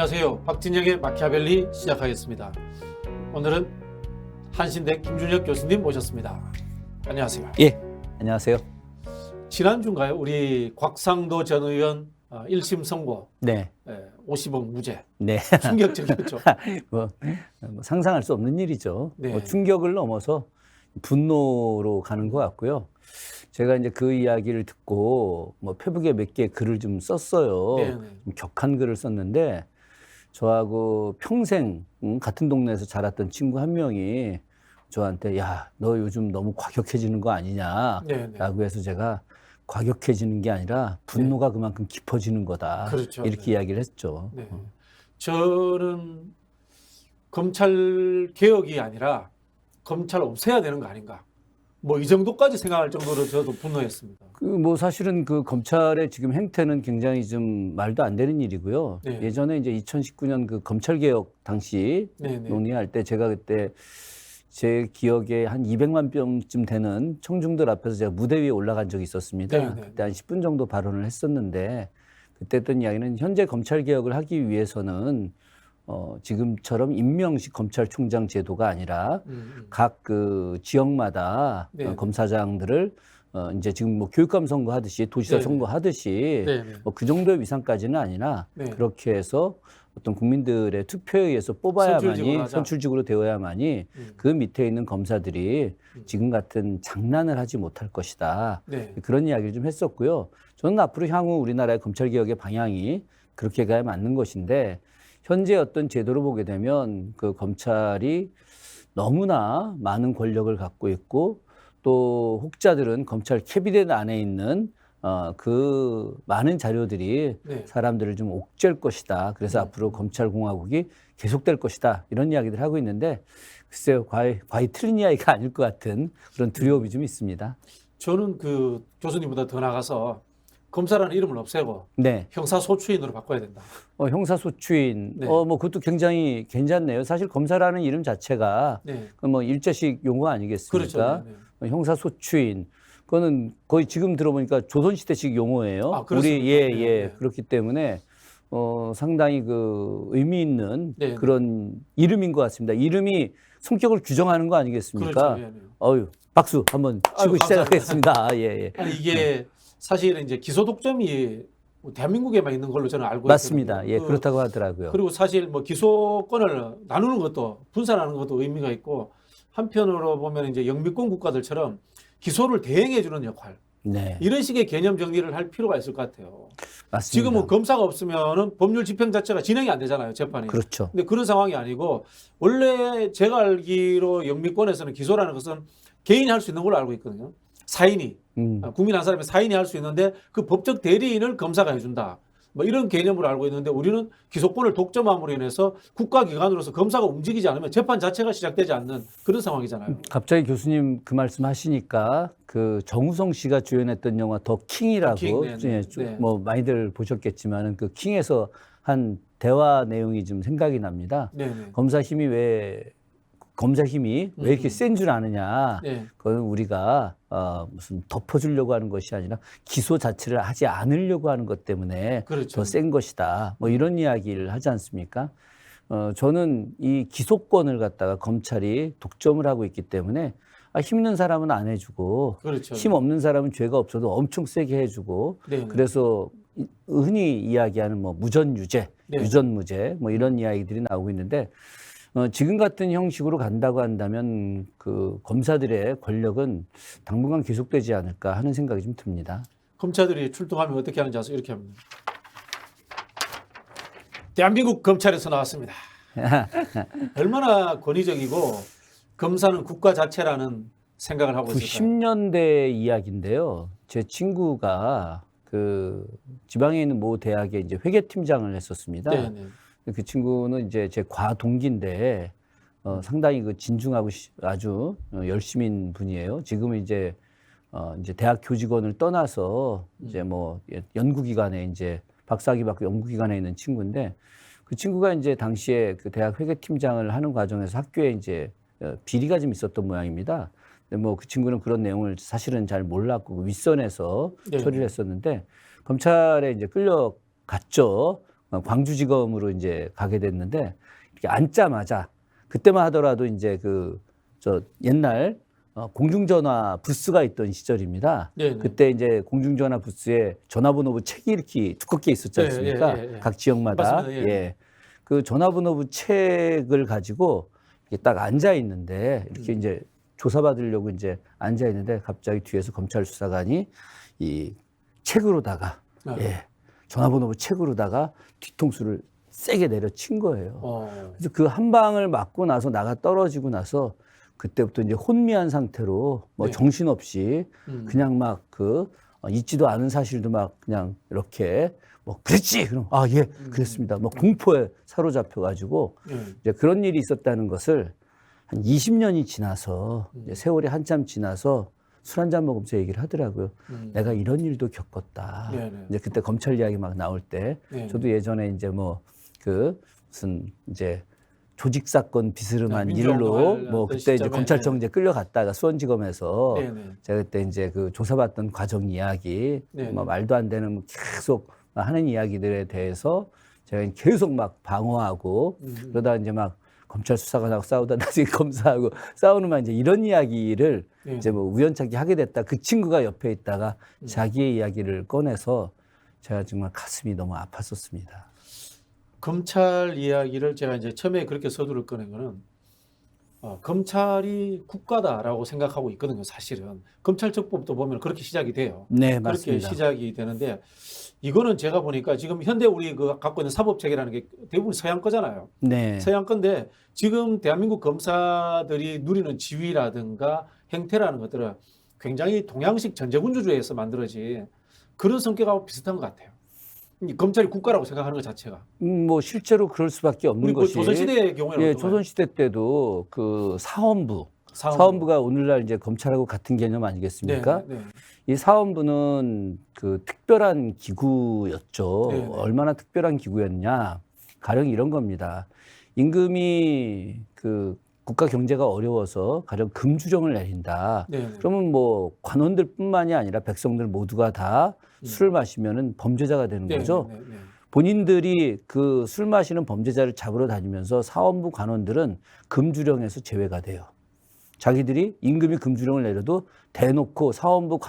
안녕하세요. 박진영의 마키아벨리 시작하겠습니다. 오늘은 한신대 김준혁 교수님 모셨습니다. 안녕하세요. 예, 안녕하세요. 지난주인가요? 우리 곽상도 전 의원 1심 선고 네, 50억 무죄. 네. 충격적이었죠. 뭐 상상할 수 없는 일이죠. 네. 뭐 충격을 넘어서 분노로 가는 것 같고요. 제가 이제 그 이야기를 듣고 뭐 페북에 몇 개 글을 좀 썼어요. 네, 네. 좀 격한 글을 썼는데 저하고 평생 같은 동네에서 자랐던 친구 한 명이 저한테 야, 너 요즘 너무 과격해지는 거 아니냐라고 네, 네. 해서 제가 과격해지는 게 아니라 분노가 그만큼 깊어지는 거다. 그렇죠. 이렇게 네. 이야기를 했죠. 네. 저는 검찰 개혁이 아니라 검찰 없애야 되는 거 아닌가. 뭐 이 정도까지 생각할 정도로 저도 분노했습니다. 뭐 사실은 그 검찰의 지금 행태는 굉장히 좀 말도 안 되는 일이고요. 네. 예전에 이제 2019년 그 검찰 개혁 당시 네, 네. 논의할 때 제가 그때 제 기억에 한 200만 명쯤 되는 청중들 앞에서 제가 무대 위에 올라간 적이 있었습니다. 네, 네. 그때 한 10분 정도 발언을 했었는데 그때 했던 이야기는 현재 검찰 개혁을 하기 위해서는 지금처럼 임명식 검찰총장 제도가 아니라 각 그 지역마다 네, 네. 검사장들을 이제 지금 뭐 교육감 선거하듯이 도지사 네, 네. 선거하듯이 네, 네. 뭐 그 정도의 위상까지는 아니나 네. 그렇게 해서 어떤 국민들의 투표에 의해서 뽑아야만이 선출직으로 하자. 선출직으로 되어야만이 그 밑에 있는 검사들이 지금 같은 장난을 하지 못할 것이다. 네. 그런 이야기를 좀 했었고요. 저는 앞으로 향후 우리나라의 검찰개혁의 방향이 그렇게 가야 맞는 것인데 현재 어떤 제도로 보게 되면 그 검찰이 너무나 많은 권력을 갖고 있고 또 혹자들은 검찰 캐비넷 안에 있는 그 많은 자료들이 네. 사람들을 좀 옥죄일 것이다. 그래서 앞으로 검찰공화국이 계속될 것이다. 이런 이야기를 하고 있는데 글쎄요, 과히 틀린 이야기가 아닐 것 같은 그런 두려움이 좀 있습니다. 저는 그 교수님보다 더 나가서 검사라는 이름을 없애고 네. 형사소추인으로 바꿔야 된다. 형사소추인, 네. 뭐 그것도 굉장히 괜찮네요. 사실 검사라는 이름 자체가 네. 뭐 일제식 용어 아니겠습니까? 그렇죠. 네, 네. 형사소추인. 그거는 거의 지금 들어보니까 조선시대식 용어예요. 아, 그렇습니까? 우리 네, 네. 그렇기 때문에 상당히 그 의미 있는 네, 네. 그런 이름인 것 같습니다. 이름이 성격을 규정하는 거 아니겠습니까? 그렇죠. 예, 네. 어유 박수 한번 치고 아유, 시작하겠습니다. 예, 예. 아니, 이게 사실은 이제 기소 독점이 대한민국에만 있는 걸로 저는 알고 맞습니다. 있거든요. 예, 그렇다고 하더라고요. 그리고 사실 뭐 기소권을 나누는 것도 분산하는 것도 의미가 있고 한편으로 보면 이제 영미권 국가들처럼 기소를 대행해 주는 역할 네, 이런 식의 개념 정리를 할 필요가 있을 것 같아요. 맞습니다. 지금 뭐 검사가 없으면은 법률 집행 자체가 진행이 안 되잖아요, 재판이. 그렇죠. 근데 그런 상황이 아니고 원래 제가 알기로 영미권에서는 기소라는 것은 개인이 할 수 있는 걸로 알고 있거든요. 사인이 국민 한 사람이 사인이 할 수 있는데 그 법적 대리인을 검사가 해준다. 뭐 이런 개념으로 알고 있는데 우리는 기소권을 독점함으로 인해서 국가기관으로서 검사가 움직이지 않으면 재판 자체가 시작되지 않는 그런 상황이잖아요. 갑자기 교수님 그 말씀 하시니까 그 정우성 씨가 주연했던 영화 더 킹이라고 킹, 네, 네, 네. 뭐 많이들 보셨겠지만은 그 킹에서 한 대화 내용이 좀 생각이 납니다. 네네. 검사 힘이 왜 이렇게 센 줄 아느냐? 네. 그건 우리가 무슨 덮어주려고 하는 것이 아니라 기소 자체를 하지 않으려고 하는 것 때문에 그렇죠. 더 센 것이다. 뭐 이런 이야기를 하지 않습니까? 저는 이 기소권을 갖다가 검찰이 독점을 하고 있기 때문에 힘 있는 사람은 안 해주고 그렇죠. 힘 없는 사람은 죄가 없어도 엄청 세게 해주고 네. 그래서 흔히 이야기하는 뭐 무전유죄, 네. 유전무죄 뭐 이런 이야기들이 나오고 있는데 지금 같은 형식으로 간다고 한다면 그 검사들의 권력은 당분간 계속되지 않을까 하는 생각이 좀 듭니다. 검찰들이 출동하면 어떻게 하는지 아세요? 이렇게 합니다. 대한민국 검찰에서 나왔습니다. 얼마나 권위적이고 검사는 국가 자체라는 생각을 하고 있을까요? 90년대 이야기인데요. 제 친구가 그 지방에 있는 모 대학에 이제 회계팀장을 했었습니다. 네네. 그 친구는 이제 제 과동기인데 상당히 그 진중하고 아주 열심인 분이에요. 지금은 이제 대학 교직원을 떠나서 이제 뭐 연구기관에 이제 박사학위 받고 연구기관에 있는 친구인데 그 친구가 이제 당시에 그 대학 회계팀장을 하는 과정에서 학교에 이제 비리가 좀 있었던 모양입니다. 근데 뭐 그 친구는 그런 내용을 사실은 잘 몰랐고 윗선에서 네. 처리를 했었는데 검찰에 이제 끌려갔죠. 광주지검으로 이제 가게 됐는데 이렇게 앉자마자 그때만 하더라도 이제 저 옛날 공중전화 부스가 있던 시절입니다. 네네. 그때 이제 공중전화 부스에 전화번호부 책이 이렇게 두껍게 있었지 않습니까? 예. 각 지역마다. 맞습니다. 예. 그 전화번호부 책을 가지고 이렇게 딱 앉아 있는데 이렇게 이제 조사받으려고 이제 앉아 있는데 갑자기 뒤에서 검찰 수사관이 이 책으로다가 전화번호부 책으로다가 뒤통수를 세게 내려친 거예요. 그래서 그 한 방을 맞고 나서 나가 떨어지고 나서 그때부터 이제 혼미한 상태로 뭐 네. 정신없이 그냥 막 있지도 않은 사실도 막 그냥 이렇게 뭐 그랬지 그럼 그랬습니다. 뭐 공포에 사로잡혀 가지고 이제 그런 일이 있었다는 것을 한 20년이 지나서 이제 세월이 한참 지나서 술 한잔 먹으면서 얘기를 하더라고요. 내가 이런 일도 겪었다. 이제 그때 검찰 이야기 막 나올 때 저도 예전에 이제 뭐 무슨 이제 조직 사건 비스름한 일로 뭐 그때 이제 검찰청 이제 끌려갔다가 수원지검에서 제가 그때 이제 그 조사받던 과정 이야기 뭐 말도 안 되는 계속 하는 이야기들에 대해서 제가 계속 막 방어하고 그러다 이제 막 검찰 수사관하고 싸우다 나중에 검사하고 싸우는만 이제 이런 이야기를 이제 뭐 우연찮게 하게 됐다. 그 친구가 옆에 있다가 자기의 이야기를 꺼내서 제가 정말 가슴이 너무 아팠었습니다. 검찰 이야기를 제가 이제 처음에 그렇게 서두를 꺼낸 거는 검찰이 국가다라고 생각하고 있거든요. 사실은 검찰청법도 보면 그렇게 시작이 돼요. 네, 그렇게 맞습니다. 시작이 되는데 이거는 제가 보니까 지금 현대 우리 갖고 있는 사법 체계라는 게 대부분 서양 거잖아요. 네. 서양 건데 지금 대한민국 검사들이 누리는 지위라든가 행태라는 것들은 굉장히 동양식 전제군주주의에서 만들어진 그런 성격하고 비슷한 것 같아요. 검찰이 국가라고 생각하는 것 자체가. 뭐 실제로 그럴 수밖에 없는 우리 것이 조선시대의 경우에는 예, 어떤가요? 조선시대 때도 그 사헌부가 오늘날 이제 검찰하고 같은 개념 아니겠습니까? 네. 이 사헌부는 그 특별한 기구였죠. 네. 얼마나 특별한 기구였냐? 가령 이런 겁니다. 임금이 그 국가 경제가 어려워서 가령 금주령을 내린다. 네. 그러면 뭐 관원들뿐만이 아니라 백성들 모두가 다 술을 마시면은 범죄자가 되는 거죠. 네. 본인들이 그 술 마시는 범죄자를 잡으러 다니면서 사헌부 관원들은 금주령에서 제외가 돼요. 자기들이 임금이 금주령을 내려도 대놓고 사헌부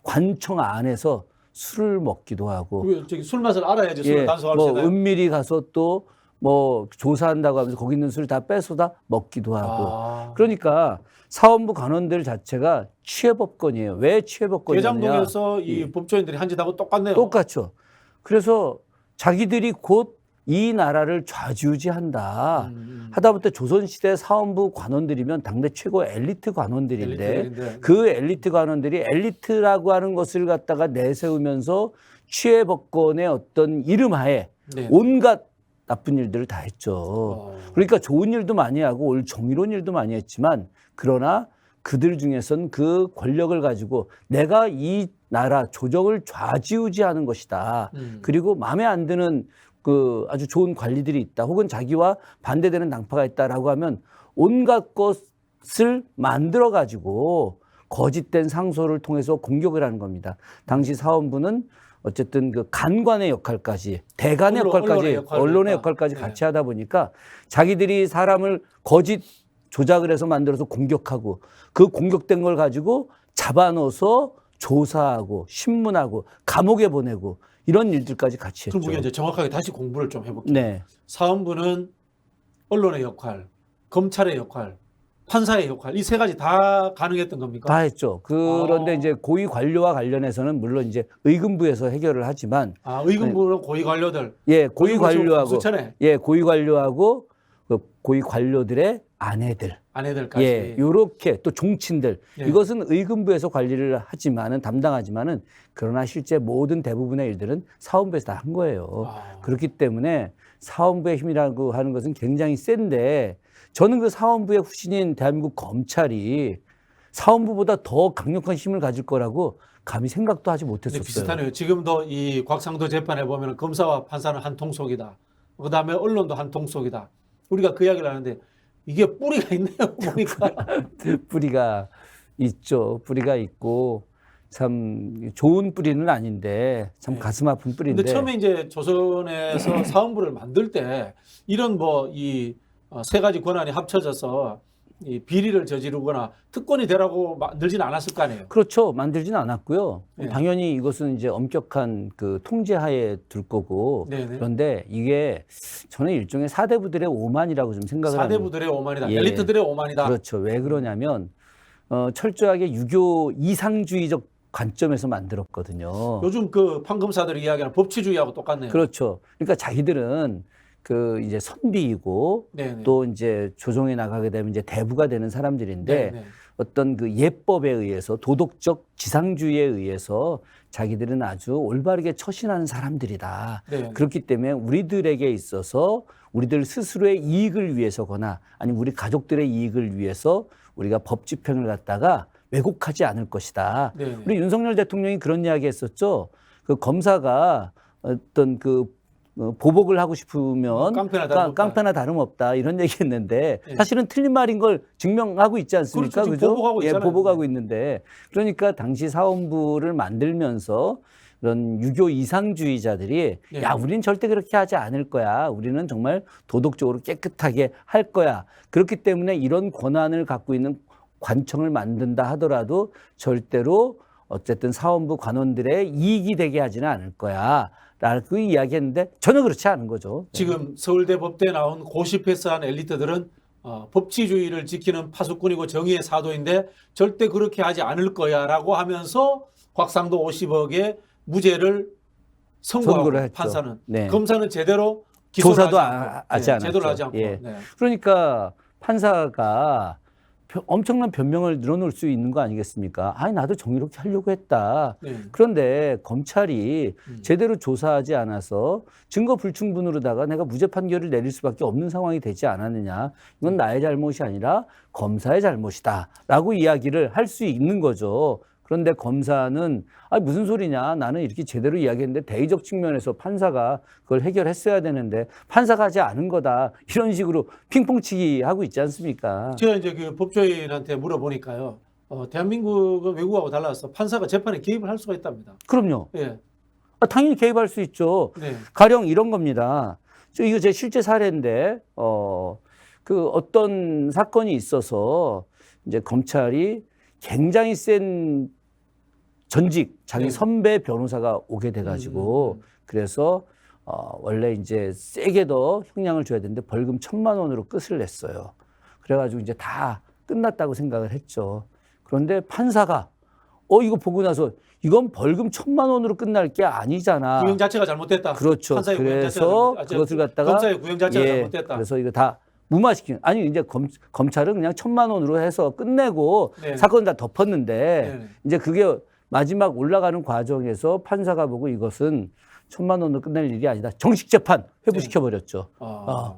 관청 안에서 술을 먹기도 하고. 저기 술 맛을 알아야지 술을 단속할 수 있나요? 은밀히 가서 또 뭐 조사한다고 하면서 거기 있는 술 다 뺏어다 먹기도 하고. 그러니까 사헌부 관원들 자체가 취해법권이에요. 왜 취해법권이냐면 대장동에서 이 법조인들이 한 짓하고 똑같네요. 똑같죠. 그래서 자기들이 곧 이 나라를 좌지우지한다. 하다못해 조선시대 사헌부 관원들이면 당대 최고 엘리트 관원들인데 그 엘리트 관원들이 엘리트라고 하는 것을 갖다가 내세우면서 취해법권의 어떤 이름하에 온갖 나쁜 일들을 다 했죠. 그러니까 좋은 일도 많이 하고 정의로운 일도 많이 했지만 그러나 그들 중에선 그 권력을 가지고 내가 이 나라 조정을 좌지우지하는 것이다. 그리고 마음에 안 드는 그 아주 좋은 관리들이 있다. 혹은 자기와 반대되는 당파가 있다라고 하면 온갖 것을 만들어 가지고 거짓된 상소를 통해서 공격을 하는 겁니다. 당시 사헌부는 어쨌든 그 간관의 역할까지, 대간의 역할까지, 언론의 역할까지 같이 하다 보니까 자기들이 사람을 거짓 조작을 해서 만들어서 공격하고 그 공격된 걸 가지고 잡아넣어서 조사하고 신문하고 감옥에 보내고 이런 일들까지 같이 했죠. 그럼 우리가 이제 정확하게 다시 공부를 좀 해볼게요. 네. 사헌부는 언론의 역할, 검찰의 역할, 판사의 역할 이 세 가지 다 가능했던 겁니까? 다 했죠. 그런데 이제 고위 관료와 관련해서는 물론 이제 의금부에서 해결을 하지만 의금부는 고위 관료들 고위 관료하고 수천에 고위 관료하고 그 고위 관료들의 아내들까지 요렇게 또 종친들 이것은 의금부에서 관리를 담당하지만은 그러나 실제 모든 대부분의 일들은 사헌부에서 다 한 거예요. 그렇기 때문에 사헌부의 힘이라고 하는 것은 굉장히 센데 저는 그 사헌부의 후신인 대한민국 검찰이 사헌부보다 더 강력한 힘을 가질 거라고 감히 생각도 하지 못했었어요. 비슷하네요. 지금도 이 곽상도 재판에 보면 검사와 판사는 한 통속이다. 그다음에 언론도 한 통속이다. 우리가 그 이야기를 하는데 이게 뿌리가 있네요. 보니까. 뿌리가 있죠. 뿌리가 있고 참 좋은 뿌리는 아닌데 참 네. 가슴 아픈 뿌리인데. 근데 처음에 이제 조선에서 사헌부를 만들 때 이런 뭐 이 세 가지 권한이 합쳐져서 이 비리를 저지르거나 특권이 되라고 만들지는 않았을 거 아니에요. 그렇죠. 만들지는 않았고요. 네. 당연히 이것은 이제 엄격한 그 통제하에 둘 거고. 네네. 그런데 이게 저는 일종의 사대부들의 오만이라고 좀 생각을 합니다. 사대부들의 오만이다. 예. 엘리트들의 오만이다. 그렇죠. 왜 그러냐면 철저하게 유교 이상주의적 관점에서 만들었거든요. 요즘 그 판검사들이 이야기하는 법치주의하고 똑같네요. 그렇죠. 그러니까 자기들은 그 이제 선비이고 네네. 또 이제 조정에 나가게 되면 이제 대부가 되는 사람들인데 네네. 어떤 그 예법에 의해서 도덕적 지상주의에 의해서 자기들은 아주 올바르게 처신하는 사람들이다. 네. 그렇기 때문에 우리들에게 있어서 우리들 스스로의 이익을 위해서거나 아니면 우리 가족들의 이익을 위해서 우리가 법 집행을 갖다가 왜곡하지 않을 것이다. 네네. 우리 윤석열 대통령이 그런 이야기 했었죠. 그 검사가 어떤 그 보복을 하고 싶으면 깡패나 다름없다 이런 얘기했는데 네. 사실은 틀린 말인 걸 증명하고 있지 않습니까? 그렇죠. 지금 그죠? 보복하고 있잖아요. 보복하고 있는데 그러니까 당시 사헌부를 만들면서 그런 유교 이상주의자들이 네. 야, 우리는 절대 그렇게 하지 않을 거야. 우리는 정말 도덕적으로 깨끗하게 할 거야. 그렇기 때문에 이런 권한을 갖고 있는 관청을 만든다 하더라도 절대로 어쨌든 사헌부 관원들의 이익이 되게 하지는 않을 거야. 라고 이야기했는데 전혀 그렇지 않은 거죠. 지금 서울대 법대에 나온 고시 패스한 엘리트들은 법치주의를 지키는 파수꾼이고 정의의 사도인데 절대 그렇게 하지 않을 거야라고 하면서 곽상도 50억의 무죄를 선고하고 선고를 했죠. 판사는 네. 검사는 제대로 기소를 조사도 하지 하지 않았죠. 제대로 하지 않고. 예. 네. 그러니까 판사가 엄청난 변명을 늘어놓을 수 있는 거 아니겠습니까? 아니, 나도 정의롭게 하려고 했다. 네. 그런데 검찰이 제대로 조사하지 않아서 증거 불충분으로다가 내가 무죄 판결을 내릴 수밖에 없는 상황이 되지 않았느냐. 이건 나의 잘못이 아니라 검사의 잘못이다라고 이야기를 할 수 있는 거죠. 그런데 검사는 무슨 소리냐. 나는 이렇게 제대로 이야기했는데 대의적 측면에서 판사가 그걸 해결했어야 되는데 판사가 하지 않은 거다. 이런 식으로 핑퐁치기 하고 있지 않습니까? 제가 이제 그 법조인한테 물어보니까요. 대한민국은 외국하고 달라서 판사가 재판에 개입을 할 수가 있답니다. 그럼요. 예. 당연히 개입할 수 있죠. 네. 가령 이런 겁니다. 이거 제 실제 사례인데, 그 어떤 사건이 있어서 이제 검찰이 굉장히 센 전직 자기 네. 선배 변호사가 오게 돼가지고 그래서 원래 이제 세게 더 형량을 줘야 되는데 벌금 1,000만 원으로 끝을 냈어요. 그래가지고 이제 다 끝났다고 생각을 했죠. 그런데 판사가 이거 보고 나서 이건 벌금 1,000만 원으로 끝날 게 아니잖아. 구형 자체가 잘못됐다. 그렇죠. 판사의 구형 그래서 자체가 그것을 갖다가 검사의 구형 자체가 잘못됐다. 그래서 이거 다 무마시킨. 아니 이제 검찰은 그냥 1,000만 원으로 해서 끝내고 네. 사건 다 덮었는데 네. 이제 그게 마지막 올라가는 과정에서 판사가 보고 이것은 1,000만 원으로 끝낼 일이 아니다. 정식 재판 회부시켜 버렸죠.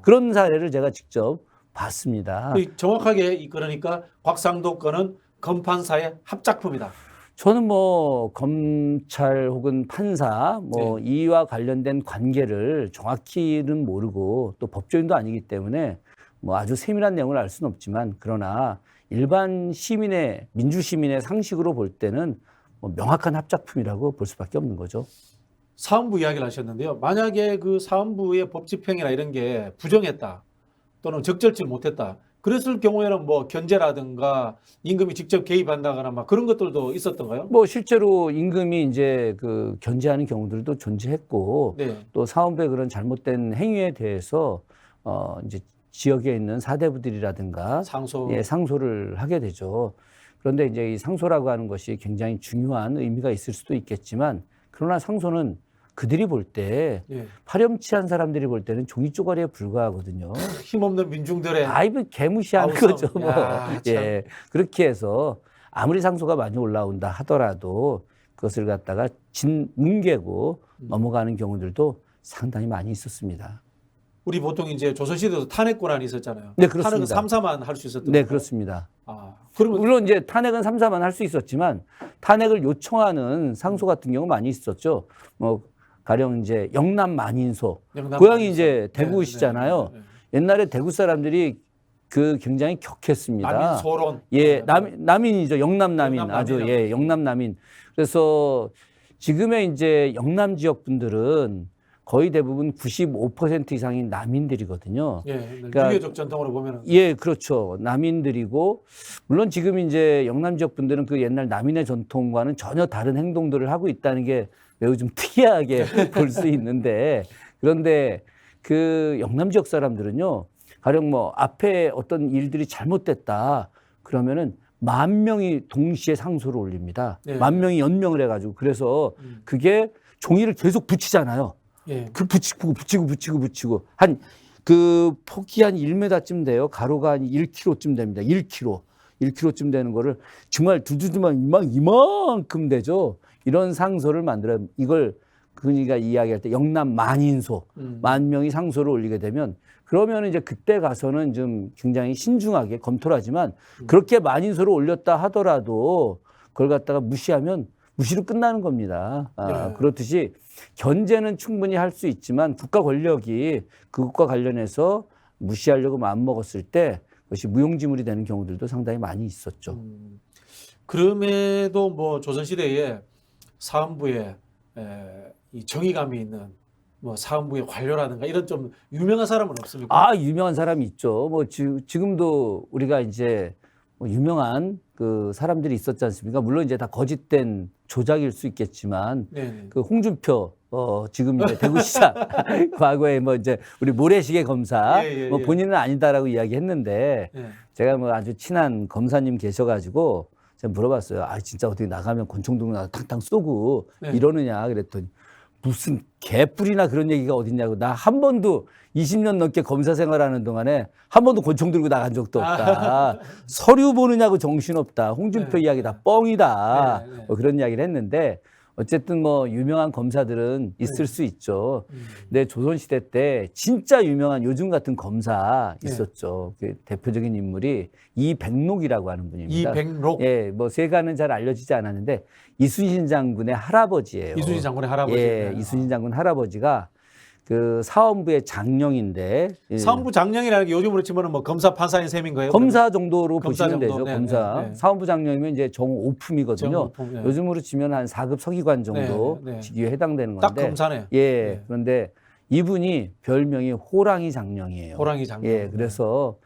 그런 사례를 제가 직접 봤습니다. 정확하게 그러니까 곽상도 건은 검판사의 합작품이다. 저는 뭐 검찰 혹은 판사 뭐 이와 관련된 관계를 정확히는 모르고 또 법조인도 아니기 때문에 뭐 아주 세밀한 내용을 알 수는 없지만 그러나 일반 시민의 민주 시민의 상식으로 볼 때는 뭐 명확한 합작품이라고 볼 수밖에 없는 거죠. 사헌부 이야기를 하셨는데요. 만약에 그 사헌부의 법 집행이나 이런 게 부정했다 또는 적절치 못했다. 그랬을 경우에는 뭐 견제라든가 임금이 직접 개입한다거나 막 그런 것들도 있었던가요? 뭐 실제로 임금이 이제 그 견제하는 경우들도 존재했고 네. 또 사헌부의 그런 잘못된 행위에 대해서 이제 지역에 있는 사대부들이라든가 상소를 하게 되죠. 그런데 이제 이 상소라고 하는 것이 굉장히 중요한 의미가 있을 수도 있겠지만 그러나 상소는 그들이 볼 때 파렴치한 사람들이 볼 때는 종이 쪼가리에 불과하거든요. 힘없는 민중들의 개무시하는 거죠. 뭐. 야, 예. 그렇게 해서 아무리 상소가 많이 올라온다 하더라도 그것을 갖다가 뭉개고 넘어가는 경우들도 상당히 많이 있었습니다. 우리 보통 이제 조선시대도 탄핵 권한이 있었잖아요. 네, 그렇습니다. 탄핵은 3사만 할 수 있었던 네, 거예요? 그렇습니다. 그러면 물론 이제 탄핵은 3사만 할 수 있었지만 탄핵을 요청하는 상소 같은 경우 많이 있었죠. 뭐 가령 이제 영남 만인소 고향이 이제 대구시잖아요. 옛날에 대구 사람들이 그 굉장히 격했습니다. 남인 소론. 예, 남인이죠. 영남 남인. 영남 아주 남인이요. 예, 영남 남인. 그래서 지금의 이제 영남 지역 분들은 거의 대부분 95% 이상이 남인들이거든요. 예, 그러니까 유교적 전통으로 보면은. 예, 그렇죠. 남인들이고, 물론 지금 이제 영남 지역 분들은 그 옛날 남인의 전통과는 전혀 다른 행동들을 하고 있다는 게 매우 좀 특이하게 볼 수 있는데, 그런데 그 영남 지역 사람들은요, 가령 뭐 앞에 어떤 일들이 잘못됐다 그러면은 10,000명이 동시에 상소를 올립니다. 네. 10,000명이 연명을 해가지고, 그래서 그게 종이를 계속 붙이잖아요. 예. 그 붙이고 한 그 폭이 한 1m쯤 돼요. 가로가 한 1km쯤 됩니다. 1km쯤 되는 거를 정말 두두두만 이만큼 되죠. 이런 상소를 만들어 이걸 그러니까 이야기할 때 영남 만인소 10,000명이 상소를 올리게 되면 그러면 이제 그때 가서는 좀 굉장히 신중하게 검토를 하지만 그렇게 만인소를 올렸다 하더라도 그걸 갖다가 무시하면 무시로 끝나는 겁니다. 네. 그렇듯이 견제는 충분히 할 수 있지만 국가 권력이 그것과 관련해서 무시하려고 마음먹었을 때 그것이 무용지물이 되는 경우들도 상당히 많이 있었죠. 그럼에도 뭐 조선시대에 사헌부에 이 정의감이 있는 뭐 사헌부의 관료라든가 이런 좀 유명한 사람은 없습니까? 유명한 사람이 있죠. 뭐 지금도 우리가 이제 뭐 유명한 그 사람들이 있었지 않습니까? 물론 이제 다 거짓된 조작일 수 있겠지만 네. 그 홍준표 지금 이제 대구시장 과거에 뭐 이제 우리 모래시계 검사 예, 뭐 본인은 아니다라고 이야기했는데 예. 제가 뭐 아주 친한 검사님 계셔가지고 제가 물어봤어요. 진짜 어떻게 나가면 권총등 나가 탕탕 쏘고 네. 이러느냐 그랬더니 무슨 개뿔이나 그런 얘기가 어딨냐고. 나 한 번도 20년 넘게 검사 생활하는 동안에 한 번도 권총 들고 나간 적도 없다. 서류 보느냐고 정신없다. 홍준표 네. 이야기 다 뻥이다. 네. 뭐 그런 이야기를 했는데 어쨌든 뭐 유명한 검사들은 있을 수 있죠. 근데 조선시대 때 진짜 유명한 요즘 같은 검사 있었죠. 그 대표적인 인물이 이백록이라고 하는 분입니다. 이백록. 예, 뭐 세가는 잘 알려지지 않았는데 이순신 장군의 할아버지예요. 이순신 장군의 할아버지. 예, 이순신 장군 할아버지가 그 사헌부의 장령인데 사헌부 장령이라는 게 요즘으로 치면은 뭐 검사 판사인 셈인 거예요? 검사 정도로 검사 보시면 정도. 되죠. 네, 검사. 네, 네. 사헌부 장령이면 이제 정오품이거든요. 정오품, 네. 요즘으로 치면 한 4급 서기관 정도 네, 네. 직위에 해당되는 딱 건데. 검사네. 예. 네. 그런데 이분이 별명이 호랑이 장령이에요. 호랑이 장령. 예. 그래서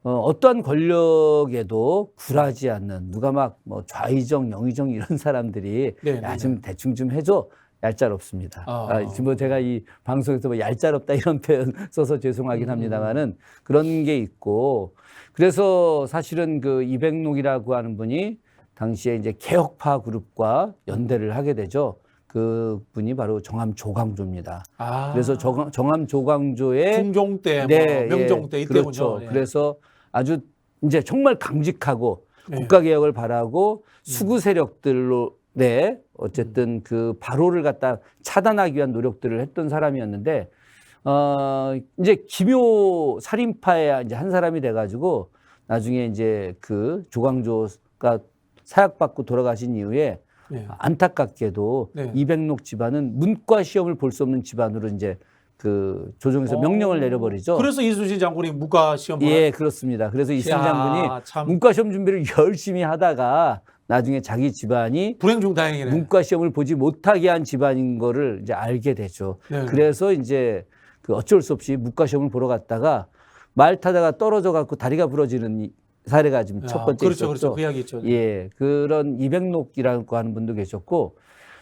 어떠한 권력에도 굴하지 않는 누가 막 뭐 좌의정, 영의정 이런 사람들이 네, 야, 네, 좀 대충 좀 해줘. 얄짤없습니다. 지금 뭐 제가 이 방송에서 뭐 얄짤없다 이런 표현 써서 죄송하긴 합니다만은 그런 게 있고 그래서 사실은 그 이백록이라고 하는 분이 당시에 이제 개혁파 그룹과 연대를 하게 되죠. 그 분이 바로 정암 조광조입니다. 그래서 정암 조광조의 중종 때, 네, 뭐 명종 때 이때군요. 그렇죠. 예. 그래서 아주 이제 정말 강직하고 네. 국가 개혁을 바라고 수구 세력들로 어쨌든 그 바로를 갖다 차단하기 위한 노력들을 했던 사람이었는데 이제 기묘 살인파의 이제 한 사람이 돼가지고 나중에 이제 그 조광조가 사약받고 돌아가신 이후에 네. 안타깝게도 네. 이백록 집안은 문과 시험을 볼 수 없는 집안으로 이제 그 조정에서 명령을 내려버리죠. 그래서 이순신 장군이 문과 시험 예, 그렇습니다. 그래서 이순신 장군이 참 문과 시험 준비를 열심히 하다가 나중에 자기 집안이 불행 중 다행이네. 문과 시험을 보지 못하게 한 집안인 거를 이제 알게 되죠. 네. 그래서 이제 그 어쩔 수 없이 문과 시험을 보러 갔다가 말 타다가 떨어져 갖고 다리가 부러지는 사례가 지금 첫 번째 그렇죠, 있었죠. 그렇죠. 그 이야기 있죠. 예, 그런 이백록이라고 하는 분도 계셨고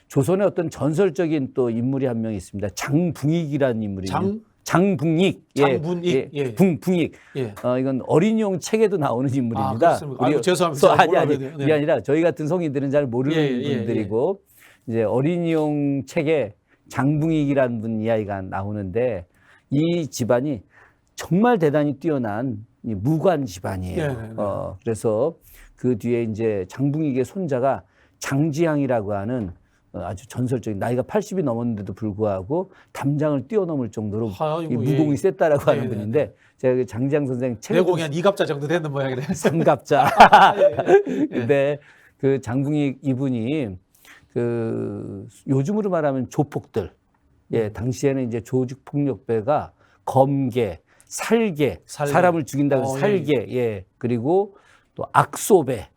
조선의 어떤 전설적인 또 인물이 한 명 있습니다. 장붕익이라는 인물이에요. 장붕익. 장분익. 예. 붕익. 예. 이건 어린이용 책에도 나오는 인물입니다. 그렇습니까? 아이고, 죄송합니다. 아니. 네. 이게 아니라 저희 같은 성인들은 잘 모르는 분들이고 이제 어린이용 책에 장붕익이라는 분 이야기가 나오는데 이 집안이 정말 대단히 뛰어난 이 무관 집안이에요. 그래서 그 뒤에 이제 장붕익의 손자가 장지향이라고 하는 아주 전설적인 나이가 80이 넘었는데도 불구하고 담장을 뛰어넘을 정도로 이 무공이 셌다라고 하는 분인데 제가 그 장지향 선생 내공이 한 2갑자 정도 되는 모양이네. 3갑자. 근데 그 장붕익 이분이 그 요즘으로 말하면 조폭들. 예, 당시에는 이제 조직폭력배가 검계, 살계, 살계. 사람을 죽인다고 해서 살계, 예. 그리고 또 악소배,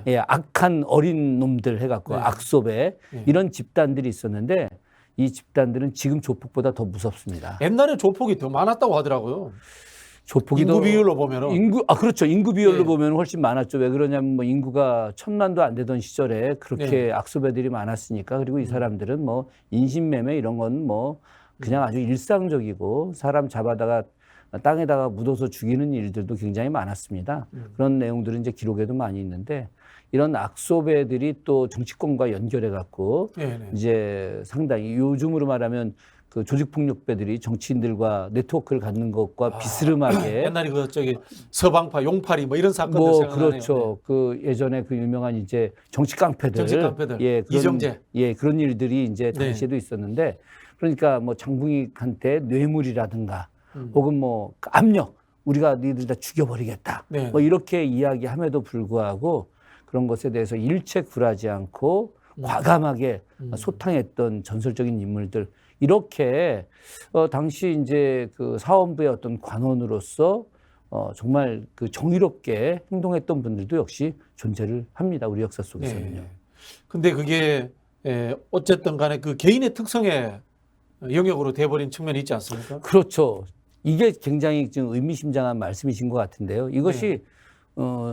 예, 악한 어린 놈들 해갖고 네. 악소배 네. 이런 집단들이 있었는데 이 집단들은 지금 조폭보다 더 무섭습니다. 옛날에 조폭이 더 많았다고 하더라고요. 조폭이 인구 비율로 보면은 그렇죠. 인구 비율로 네. 보면 훨씬 많았죠. 왜 그러냐면 뭐 인구가 1000만도 안 되던 시절에 그렇게 네. 악소배들이 많았으니까. 그리고 이 사람들은 뭐 인신매매 이런 건 뭐 그냥 아주 일상적이고 사람 잡아다가 땅에다가 묻어서 죽이는 일들도 굉장히 많았습니다. 그런 내용들은 이제 기록에도 많이 있는데 이런 악소배들이 또 정치권과 연결해 갖고 네네. 이제 상당히 요즘으로 말하면 그 조직폭력배들이 정치인들과 네트워크를 갖는 것과 비스름하게 옛날에 그 저기 서방파 용팔이 뭐 이런 사건들 뭐 생각나네요. 그렇죠. 그 예전에 그 유명한 이제 정치 깡패들, 정치 깡패들. 예, 그런, 이정재. 예, 그런 일들이 이제 네. 당시에도 있었는데 그러니까 뭐 장붕익한테 뇌물이라든가 혹은 뭐 압력, 우리가 니들 다 죽여버리겠다. 네. 뭐 이렇게 이야기함에도 불구하고 그런 것에 대해서 일체 굴하지 않고 과감하게 소탕했던 전설적인 인물들. 이렇게 당시 이제 그 사원부의 어떤 관원으로서 정말 그 정의롭게 행동했던 분들도 역시 존재를 합니다. 우리 역사 속에서는요. 네. 근데 그게 어쨌든 간에 그 개인의 특성의 영역으로 돼버린 측면이 있지 않습니까? 그렇죠. 이게 굉장히 지금 의미심장한 말씀이신 것 같은데요. 이것이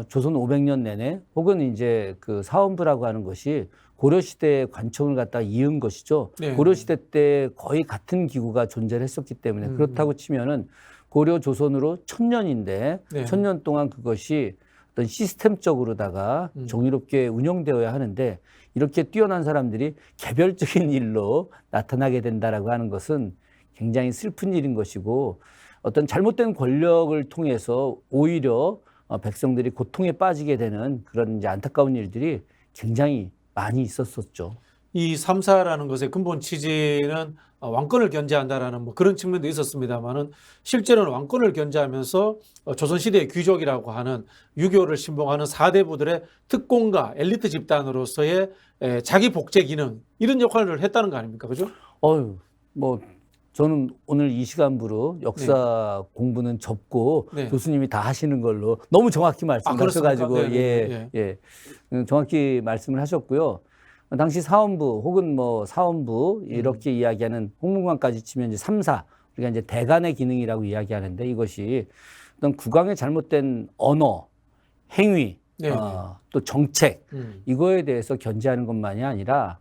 조선 500년 내내 혹은 이제 그 사원부라고 하는 것이 고려시대의 관청을 갖다 이은 것이죠. 네. 고려시대 때 거의 같은 기구가 존재를 했었기 때문에 그렇다고 치면은 고려 조선으로 1000년인데 네. 1000년 동안 그것이 어떤 시스템적으로다가 정의롭게 운영되어야 하는데 이렇게 뛰어난 사람들이 개별적인 일로 나타나게 된다라고 하는 것은 굉장히 슬픈 일인 것이고 어떤 잘못된 권력을 통해서 오히려 백성들이 고통에 빠지게 되는 그런 이제 안타까운 일들이 굉장히 많이 있었었죠. 이 삼사라는 것의 근본 취지는 왕권을 견제한다라는 뭐 그런 측면도 있었습니다만은 실제로는 왕권을 견제하면서 조선시대의 귀족이라고 하는 유교를 신봉하는 사대부들의 특공과 엘리트 집단으로서의 자기 복제 기능 이런 역할을 했다는 거 아닙니까? 그죠? 뭐 저는 오늘 이 시간부로 역사 공부는 접고 네. 교수님이 다 하시는 걸로 너무 정확히 말씀하셔가지고 그렇습니까? 정확히 말씀을 하셨고요. 당시 사원부 혹은 뭐 사원부 이렇게 이야기하는 홍문관까지 치면 이제 3사 우리가 이제 대간의 기능이라고 이야기하는데 이것이 어떤 국왕의 잘못된 언어, 행위, 또 정책 이거에 대해서 견제하는 것만이 아니라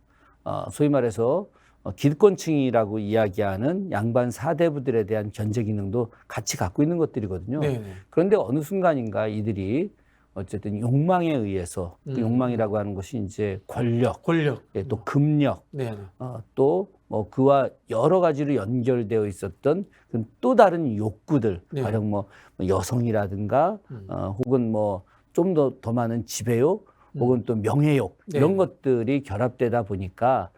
소위 말해서 기득권층이라고 이야기하는 양반 사대부들에 대한 견제 기능도 같이 갖고 있는 것들이거든요. 네. 그런데 어느 순간인가 이들이 어쨌든 욕망에 의해서 그 욕망이라고 하는 것이 이제 권력, 예, 또 금력, 네. 또 뭐 그와 여러 가지로 연결되어 있었던 또 다른 욕구들, 네. 가령 뭐 여성이라든가 혹은 뭐 좀 더 많은 지배욕, 혹은 또 명예욕 이런 네. 것들이 결합되다 보니까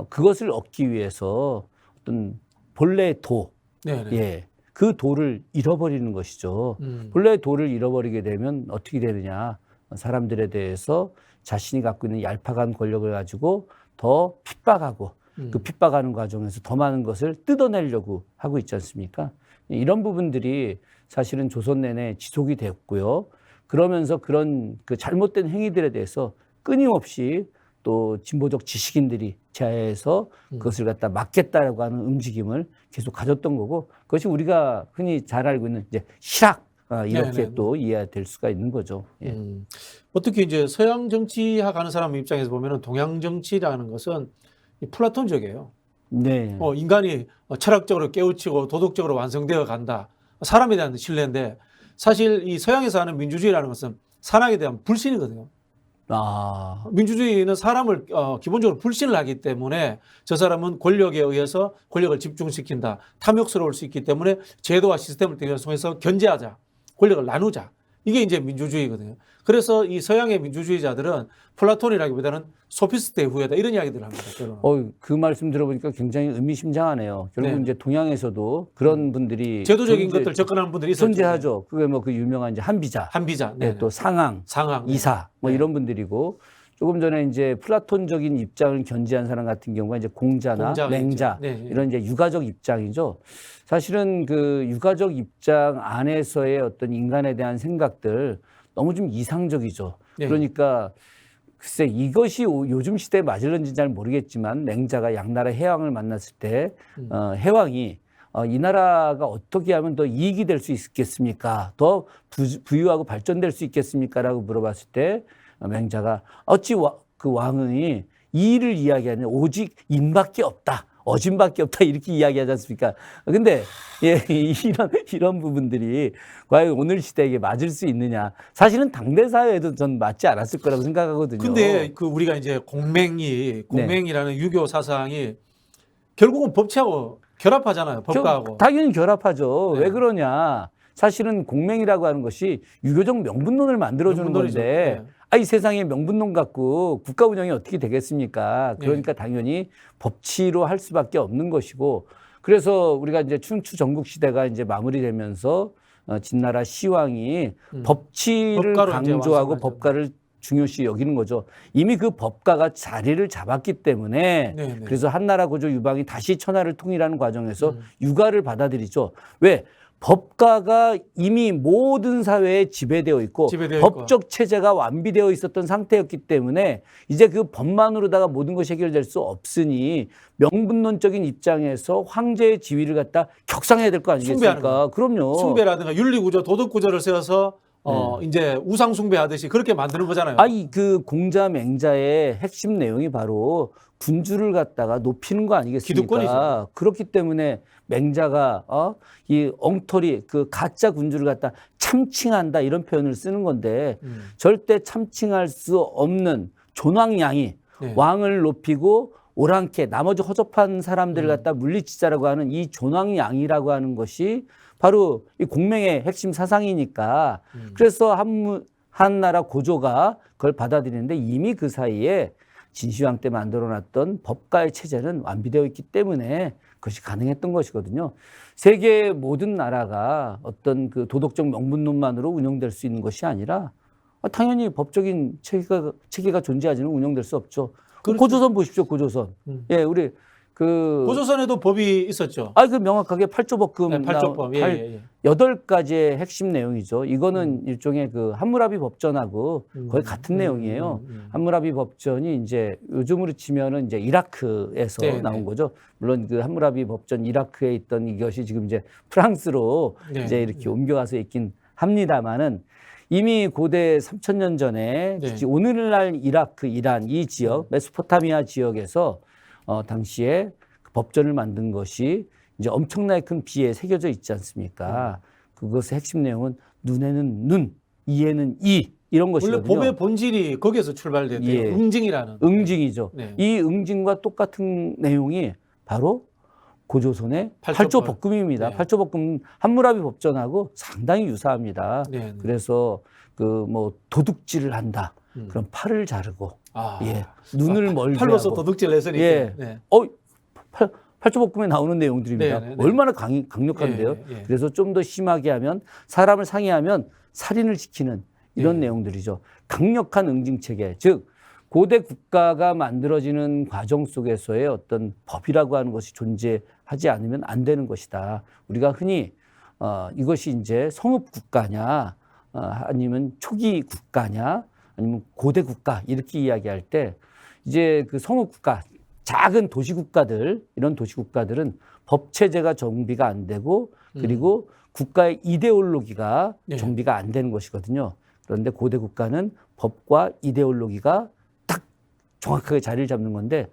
그것을 얻기 위해서 어떤 본래의 도, 네. 예, 그 도를 잃어버리는 것이죠. 본래의 도를 잃어버리게 되면 어떻게 되느냐? 사람들에 대해서 자신이 갖고 있는 얄팍한 권력을 가지고 더 핍박하고 그 핍박하는 과정에서 더 많은 것을 뜯어내려고 하고 있지 않습니까? 이런 부분들이 사실은 조선 내내 지속이 됐고요. 그러면서 그런 그 잘못된 행위들에 대해서 끊임없이 또 진보적 지식인들이 제하에서 그것을 갖다 막겠다라고 하는 움직임을 계속 가졌던 거고 그것이 우리가 흔히 잘 알고 있는 이제 실학 이렇게 네네. 또 이해될 수가 있는 거죠. 예. 어떻게 이제 서양 정치학 하는 사람 입장에서 보면은 동양 정치라는 것은 이 플라톤적이에요. 네. 인간이 철학적으로 깨우치고 도덕적으로 완성되어 간다. 사람에 대한 신뢰인데 사실 이 서양에서 하는 민주주의라는 것은 사람에 대한 불신이거든요. 민주주의는 사람을 기본적으로 불신을 하기 때문에 저 사람은 권력에 의해서 권력을 집중시킨다. 탐욕스러울 수 있기 때문에 제도와 시스템을 통해서 견제하자. 권력을 나누자. 이게 이제 민주주의거든요. 그래서 이 서양의 민주주의자들은 플라톤이라기보다는 소피스트의 후예다. 이런 이야기들을 합니다. 그 말씀 들어보니까 굉장히 의미심장하네요. 결국 네. 이제 동양에서도 그런 분들이 제도적인 것들 접근하는 분들이 있었죠. 존재하죠. 그게 뭐 그 유명한 이제 한비자, 한비자, 네, 또 상황, 상황, 이사 뭐 네. 이런 분들이고 조금 전에 이제 플라톤적인 입장을 견지한 사람 같은 경우가 이제 공자나 맹자 네. 이런 이제 유가적 입장이죠. 사실은 그 유가적 입장 안에서의 어떤 인간에 대한 생각들 너무 좀 이상적이죠. 네. 그러니까 글쎄 이것이 요즘 시대에 맞을런지 잘 모르겠지만 맹자가 양나라 해왕을 만났을 때 해왕이 이 나라가 어떻게 하면 더 이익이 될 수 있겠습니까? 더 부유하고 발전될 수 있겠습니까? 라고 물어봤을 때 맹자가 어찌 그 왕이 이 일을 이야기하냐 오직 인밖에 없다. 어진밖에 없다 이렇게 이야기하지 않습니까? 근데 예, 이런 부분들이 과연 오늘 시대에 맞을 수 있느냐? 사실은 당대 사회에도 전 맞지 않았을 거라고 생각하거든요. 근데 그 우리가 이제 공맹이라는 유교 사상이 결국은 법치하고 결합하잖아요. 법과하고. 당연히 결합하죠. 네. 왜 그러냐? 사실은 공맹이라고 하는 것이 유교적 명분론을 만들어주는 명분론이죠. 건데 네. 이 세상에 명분론 갖고 국가 운영이 어떻게 되겠습니까? 그러니까 당연히 법치로 할 수밖에 없는 것이고 그래서 우리가 이제 춘추 전국 시대가 이제 마무리되면서 진나라 시왕이 법치를 강조하고 법가를 중요시 여기는 거죠. 이미 그 법가가 자리를 잡았기 때문에 네네. 그래서 한나라 고조 유방이 다시 천하를 통일하는 과정에서 유가를 받아들이죠. 왜? 법가가 이미 모든 사회에 지배되어 있고 법적 체제가 완비되어 있었던 상태였기 때문에 이제 그 법만으로다가 모든 것이 해결될 수 없으니 명분론적인 입장에서 황제의 지위를 갖다 격상해야 될 거 아니겠습니까? 그럼요. 숭배라든가 윤리구조, 도덕구조를 세워서 이제 우상 숭배하듯이 그렇게 만드는 거잖아요. 그 공자 맹자의 핵심 내용이 바로 군주를 갖다가 높이는 거 아니겠습니까? 기득권이죠. 그렇기 때문에 맹자가 이 엉터리 그 가짜 군주를 갖다 참칭한다 이런 표현을 쓰는 건데 절대 참칭할 수 없는 존왕양이 왕을 높이고 오랑캐 나머지 허접한 사람들을 갖다 물리치자라고 하는 이 존왕양이라고 하는 것이 바로 이 공맹의 핵심 사상이니까 그래서 한나라 고조가 그걸 받아들이는데 이미 그 사이에 진시황 때 만들어놨던 법가의 체제는 완비되어 있기 때문에 그것이 가능했던 것이거든요. 세계 모든 나라가 어떤 그 도덕적 명분론만으로 운영될 수 있는 것이 아니라 당연히 법적인 체계가 존재하지는 운영될 수 없죠. 그렇죠. 고조선 보십시오, 고조선. 예, 우리 고조선에도 법이 있었죠. 그 명확하게 8조법금. 네, 8조법. 8가지의 핵심 내용이죠. 이거는 일종의 그 함무라비 법전하고 거의 같은 내용이에요. 함무라비 법전이 이제 요즘으로 치면은 이제 이라크에서 나온 거죠. 물론 그 함무라비 법전 이라크에 있던 이것이 지금 이제 프랑스로 이제 이렇게 옮겨가서 있긴 합니다만은 이미 고대 3000년 전에 특히 오늘날 이라크, 이란 이 지역, 메소포타미아 지역에서 당시에 그 법전을 만든 것이 이제 엄청나게 큰 비에 새겨져 있지 않습니까? 그것의 핵심 내용은 눈에는 눈, 이에는 이 이런 것이거든요. 원래 법의 본질이 거기에서 출발됐대요. 응징이라는. 응징이죠. 이 응징과 똑같은 내용이 바로 고조선의 8조법금입니다. 8조법금 함무라비 법전하고 상당히 유사합니다. 그래서 그 뭐 도둑질을 한다. 그럼 팔을 자르고 눈을 멀게 팔로서 하고. 도둑질 했으니까. 8조법금에 나오는 내용들입니다. 얼마나 강력한데요. 그래서 좀 더 심하게 하면 사람을 상해하면 살인을 시키는 이런 내용들이죠. 강력한 응징체계, 즉 고대 국가가 만들어지는 과정 속에서의 어떤 법이라고 하는 것이 존재하지 않으면 안 되는 것이다. 우리가 흔히 이것이 이제 성읍 국가냐 아니면 초기 국가냐 아니면 고대 국가 이렇게 이야기할 때 이제 그 성읍 국가 작은 도시 국가들 이런 도시 국가들은 법 체제가 정비가 안 되고 그리고 국가의 이데올로기가 정비가 안 되는 것이거든요. 그런데 고대 국가는 법과 이데올로기가 딱 정확하게 자리를 잡는 건데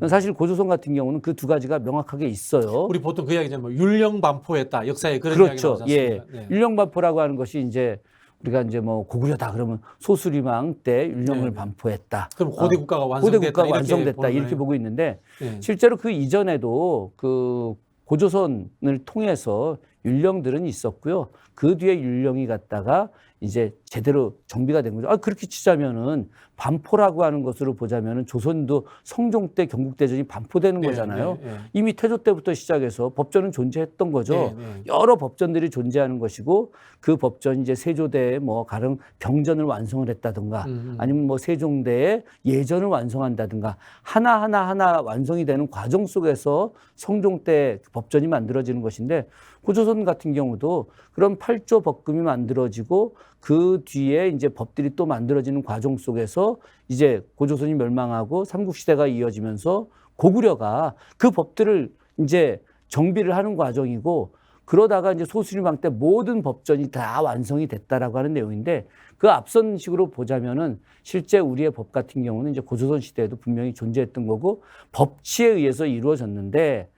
사실 고조선 같은 경우는 그 두 가지가 명확하게 있어요. 우리 보통 그 이야기잖아요. 뭐 율령반포했다. 역사에 그런 이야기 나오지 않습니까? 율령반포라고 하는 것이 이제 우리가 이제 뭐 고구려다 그러면 소수리망 때 율령을 반포했다. 그럼 고대 국가가 완성됐다. 이렇게 보고 있는데 실제로 그 이전에도 그 고조선을 통해서 율령들은 있었고요. 그 뒤에 율령이 갔다가 이제 제대로 정비가 된 거죠. 그렇게 치자면은 반포라고 하는 것으로 보자면은 조선도 성종 때 경국대전이 반포되는 거잖아요. 이미 태조 때부터 시작해서 법전은 존재했던 거죠. 여러 법전들이 존재하는 것이고 그 법전이 이제 세조대에 뭐 가령 병전을 완성을 했다든가 아니면 뭐 세종대에 예전을 완성한다든가 하나 완성이 되는 과정 속에서 성종 때 법전이 만들어지는 것인데 고조선 같은 경우도 그런 8조 법금이 만들어지고 그 뒤에 이제 법들이 또 만들어지는 과정 속에서 이제 고조선이 멸망하고 삼국시대가 이어지면서 고구려가 그 법들을 이제 정비를 하는 과정이고 그러다가 이제 소수림왕 때 모든 법전이 다 완성이 됐다라고 하는 내용인데 그 앞선 식으로 보자면은 실제 우리의 법 같은 경우는 이제 고조선 시대에도 분명히 존재했던 거고 법치에 의해서 이루어졌는데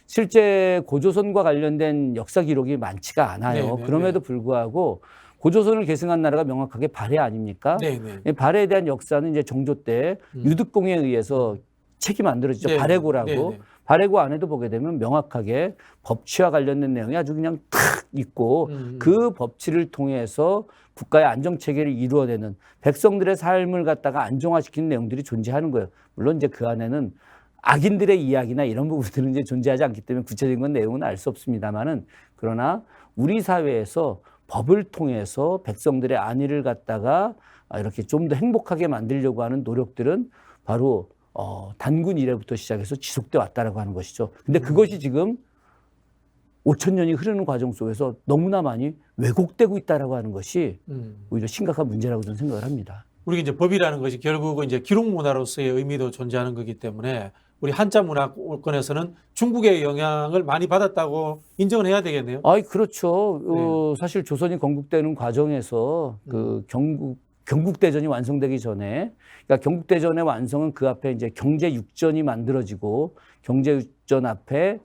실제 고조선과 관련된 역사 기록이 많지가 않아요. 그럼에도 불구하고 고조선을 계승한 나라가 명확하게 발해 아닙니까? 발해에 대한 역사는 이제 정조 때 유득공에 의해서 책이 만들어지죠. 발해고라고. 발해고 안에도 보게 되면 명확하게 법치와 관련된 내용이 아주 그냥 탁 있고 그 법치를 통해서 국가의 안정체계를 이루어내는 백성들의 삶을 갖다가 안정화시키는 내용들이 존재하는 거예요. 물론 이제 그 안에는 악인들의 이야기나 이런 부분들은 이제 존재하지 않기 때문에 구체적인 건 내용은 알 수 없습니다만은 그러나 우리 사회에서 법을 통해서 백성들의 안위를 갖다가 이렇게 좀 더 행복하게 만들려고 하는 노력들은 바로 단군 이래부터 시작해서 지속돼 왔다라고 하는 것이죠. 근데 그것이 지금 5천 년이 흐르는 과정 속에서 너무나 많이 왜곡되고 있다라고 하는 것이 오히려 심각한 문제라고 저는 생각을 합니다. 우리 이제 법이라는 것이 결국은 이제 기록 문화로서의 의미도 존재하는 거기 때문에 우리 한자 문화권에서는 중국의 영향을 많이 받았다고 인정을 해야 되겠네요. 그렇죠. 사실 조선이 건국되는 과정에서 그 경국대전이 완성되기 전에, 그러니까 경국대전의 완성은 그 앞에 이제 경제육전이 만들어지고 경제육전 앞에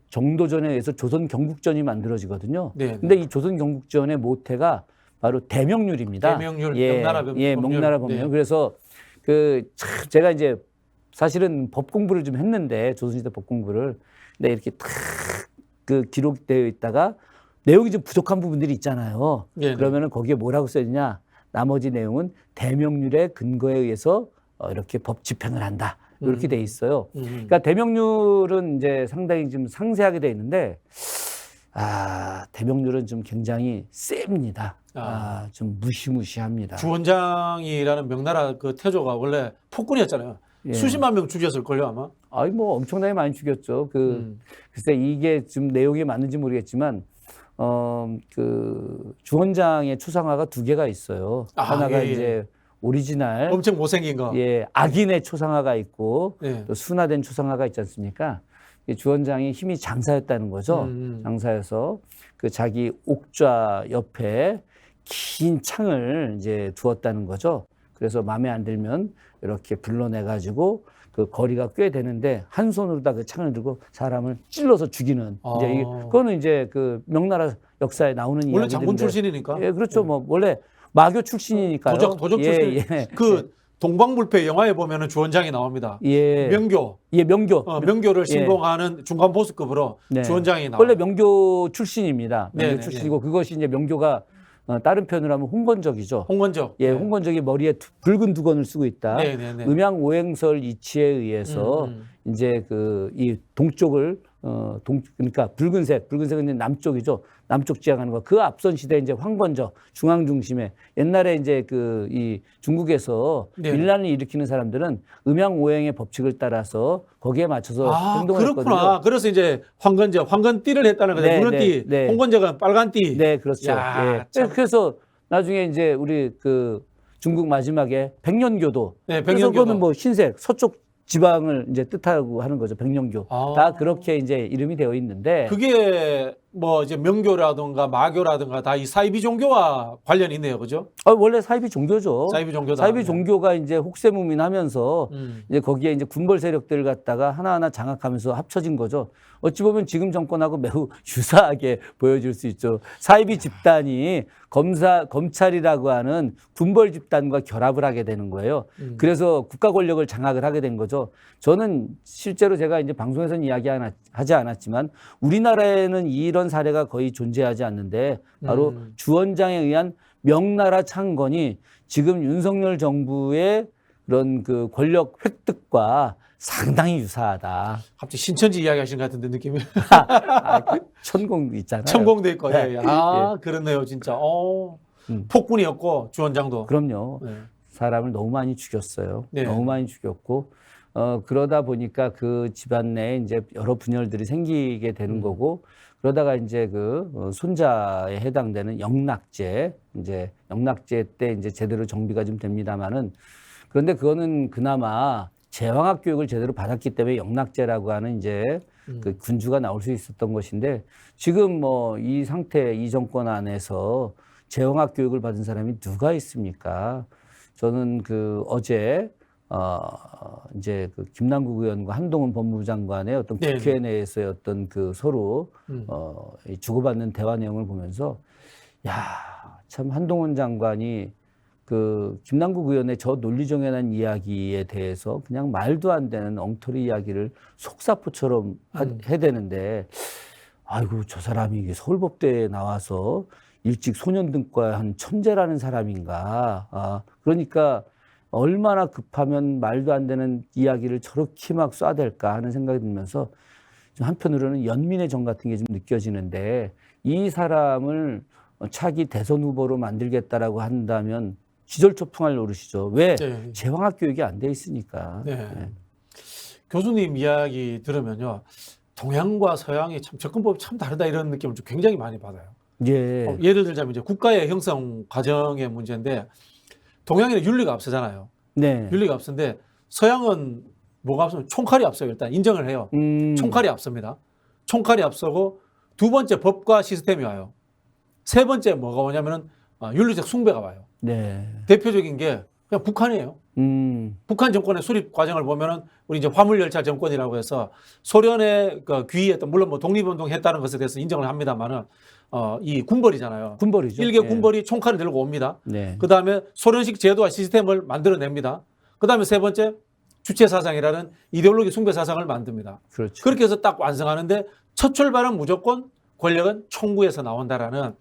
정도전에 의해서 조선 경국전이 만들어지거든요. 근데 이 조선 경국전의 모태가 바로 대명률입니다. 대명률, 명나라 법률. 명나라 법률. 그래서 제가 이제 사실은 법 공부를 좀 했는데 조선시대 법 공부를 근데 이렇게 탁 그 기록되어 있다가 내용이 좀 부족한 부분들이 있잖아요. 그러면은 거기에 뭐라고 써있냐? 나머지 내용은 대명률의 근거에 의해서 이렇게 법 집행을 한다. 이렇게 돼 있어요. 그러니까 대명률은 이제 상당히 좀 상세하게 돼 있는데 대명률은 좀 굉장히 셉니다. 좀 무시무시합니다. 주원장이라는 명나라 그 태조가 원래 폭군이었잖아요. 수십만 명 죽였을걸요, 아마? 뭐 엄청나게 많이 죽였죠. 글쎄 이게 지금 내용이 맞는지 모르겠지만, 그 주원장의 초상화가 2개가 있어요. 하나가 이제 오리지널. 엄청 못생긴 거. 악인의 초상화가 있고, 또 순화된 초상화가 있지 않습니까? 주원장이 힘이 장사였다는 거죠. 장사여서 그 자기 옥좌 옆에 긴 창을 이제 두었다는 거죠. 그래서 마음에 안 들면 이렇게 불러내가지고 그 거리가 꽤 되는데 한 손으로 다 그 창을 들고 사람을 찔러서 죽이는. 이제 그거는 이제 그 명나라 역사에 나오는 이야기인데. 원래 장군 출신이니까. 그렇죠. 뭐 원래 마교 출신이니까요. 도적 출신. 그 동방불패 영화에 보면은 주원장이 나옵니다. 명교. 명교. 명교를 신봉하는 중간 보수급으로 주원장이 나와요. 원래 명교 출신입니다. 명교 출신이고 그것이 이제 명교가 다른 표현으로 하면 홍건적이죠. 홍건적. 홍건적이 머리에 붉은 두건을 쓰고 있다. 음양 오행설 이치에 의해서 이제 이 동쪽을 그러니까 붉은색은 이제 남쪽이죠. 남쪽 지향하는 거. 그 앞선 시대 이제 황건적 중앙 중심에 옛날에 이제 이 중국에서 밀란을 일으키는 사람들은 음양 오행의 법칙을 따라서 거기에 맞춰서 행동을 했거든요. 그렇구나. 그래서 이제 황건띠를 했다는 거죠. 붉은띠, 홍건적은 빨간띠. 그렇죠. 그래서 나중에 이제 우리 그 중국 마지막에 백년교도. 그래서 그거는 뭐 흰색 서쪽 지방을 이제 뜻하고 하는 거죠. 백년교. 다 그렇게 이제 이름이 되어 있는데. 그게 뭐 이제 명교라든가 마교라든가 다 이 사이비 종교와 관련이 있네요. 그죠? 원래 사이비 종교죠. 사이비 종교다. 사이비 종교가 이제 혹세무민하면서 이제 거기에 이제 군벌 세력들을 갖다가 하나하나 장악하면서 합쳐진 거죠. 어찌 보면 지금 정권하고 매우 유사하게 보여질 수 있죠. 사이비 집단이 검찰이라고 하는 군벌 집단과 결합을 하게 되는 거예요. 그래서 국가 권력을 장악을 하게 된 거죠. 저는 실제로 제가 이제 방송에서는 이야기하지 않았지만 우리나라에는 이런 이런 사례가 거의 존재하지 않는데 바로 주원장에 의한 명나라 창건이 지금 윤석열 정부의 그런 그 권력 획득과 상당히 유사하다. 갑자기 신천지 이야기 하시는 것 같은데 느낌이. 그 천공 있잖아요. 천공도 있고. 예, 예. 아, 예. 그렇네요, 진짜. 폭군이었고 주원장도. 그럼요. 네. 사람을 너무 많이 죽였어요. 네. 너무 많이 죽였고 그러다 보니까 그 집안 내에 이제 여러 분열들이 생기게 되는 거고 그러다가 이제 그 손자에 해당되는 영락제 이제 영락제 때 이제 제대로 정비가 좀 됩니다만은 그런데 그거는 그나마 제왕학 교육을 제대로 받았기 때문에 영락제라고 하는 이제 그 군주가 나올 수 있었던 것인데 지금 뭐 이 상태 이 정권 안에서 제왕학 교육을 받은 사람이 누가 있습니까? 저는 그 어제 이제 그 김남국 의원과 한동훈 법무부 장관의 어떤 국회 내에서의 어떤 그 서로 이 주고받는 대화 내용을 보면서 야, 참 한동훈 장관이 그 김남국 의원의 저 논리정연한 이야기에 대해서 그냥 말도 안 되는 엉터리 이야기를 속사포처럼 해대는데 아이고 저 사람이 서울법대에 나와서 일찍 소년등과 한 천재라는 사람인가. 그러니까 얼마나 급하면 말도 안 되는 이야기를 저렇게 막 쏴댈까 하는 생각이 들면서 한편으로는 연민의 정 같은 게 좀 느껴지는데 이 사람을 차기 대선 후보로 만들겠다라고 한다면 기절초풍할 노릇이죠. 왜? 네. 제왕학 교육이 안 돼 있으니까. 네. 네. 교수님 이야기 들으면요. 동양과 서양의 참 접근법이 참 다르다 이런 느낌을 좀 굉장히 많이 받아요. 예. 예를 들자면 이제 국가의 형성 과정의 문제인데 동양에는 윤리가 앞서잖아요. 네. 윤리가 앞선데 서양은 뭐가 앞서면 총칼이 앞서요. 일단 인정을 해요. 총칼이 앞섭니다. 총칼이 앞서고 두 번째 법과 시스템이 와요. 세 번째 뭐가 오냐면은 윤리적 숭배가 와요. 네. 대표적인 게 그냥 북한이에요. 북한 정권의 수립 과정을 보면은 우리 이제 화물열차 정권이라고 해서 소련의 그 귀의했던 물론 뭐 독립운동 했다는 것에 대해서 인정을 합니다만은 이 군벌이잖아요. 군벌이죠. 일개 네. 군벌이 총칼을 들고 옵니다. 네. 그 다음에 소련식 제도와 시스템을 만들어냅니다. 그 다음에 세 번째 주체 사상이라는 이데올로기 숭배 사상을 만듭니다. 그렇죠. 그렇게 해서 딱 완성하는데 첫 출발은 무조건 권력은 총구에서 나온다라는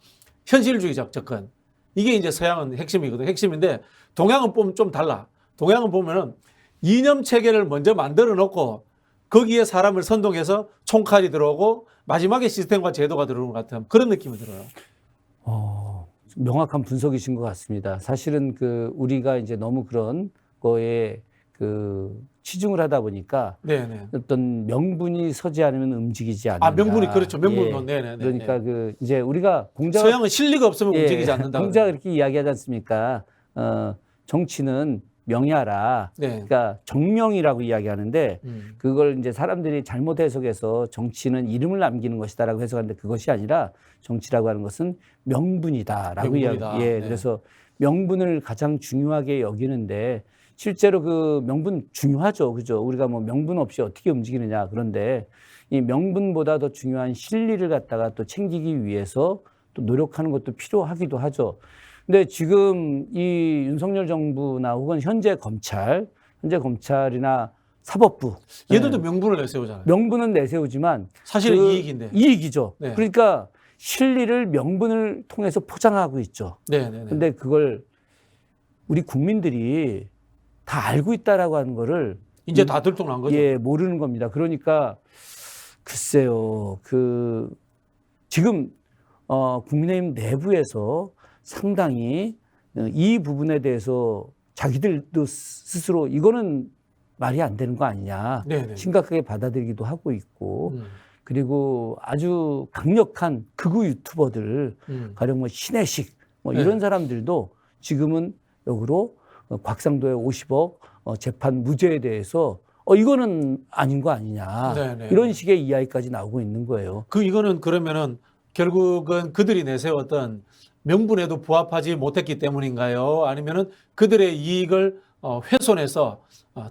현실주의적 접근. 이게 이제 서양은 핵심이거든요. 핵심인데 동양은 보면 좀 달라. 동양은 보면은 이념 체계를 먼저 만들어 놓고 거기에 사람을 선동해서 총칼이 들어오고 마지막에 시스템과 제도가 들어오는 것 같은 그런 느낌이 들어요. 명확한 분석이신 것 같습니다. 사실은 그 우리가 이제 너무 그런 거에 그 치중을 하다 보니까 네네. 어떤 명분이 서지 않으면 움직이지 않는다. 명분이 그렇죠. 명분론. 예. 네네. 그러니까 그 이제 우리가 서양은 실리가 없으면 예, 움직이지 않는다. 공자가 그렇게 이야기하지 않습니까? 정치는 명야라. 네. 그러니까 정명이라고 이야기하는데 그걸 이제 사람들이 잘못 해석해서 정치는 이름을 남기는 것이다라고 해석하는데 그것이 아니라 정치라고 하는 것은 명분이다라고 명분이다. 예, 네. 그래서 명분을 가장 중요하게 여기는데 실제로 그 명분 중요하죠. 그죠? 우리가 뭐 명분 없이 어떻게 움직이느냐. 그런데 이 명분보다 더 중요한 실리를 갖다가 또 챙기기 위해서 또 노력하는 것도 필요하기도 하죠. 근데 지금 이 윤석열 정부나 혹은 현재 검찰이나 사법부. 얘들도 명분을 내세우잖아요. 명분은 내세우지만 사실은 그 이익인데. 이익이죠. 네. 그러니까 실리를 명분을 통해서 포장하고 있죠. 네네네. 근데 그걸 우리 국민들이 다 알고 있다라고 하는 거를 이제 다 들통난 거죠. 예, 모르는 겁니다. 그러니까 글쎄요. 그 지금 국민의힘 내부에서 상당히 이 부분에 대해서 자기들도 스스로 이거는 말이 안 되는 거 아니냐. 네네. 심각하게 받아들이기도 하고 있고 그리고 아주 강력한 극우 유튜버들 가령 뭐 신혜식 뭐 네. 이런 사람들도 지금은 역으로 곽상도의 50억 재판 무죄에 대해서 이거는 아닌 거 아니냐. 네네. 이런 식의 이야기까지 나오고 있는 거예요. 이거는 그러면은 결국은 그들이 내세웠던 명분에도 부합하지 못했기 때문인가요? 아니면은 그들의 이익을 훼손해서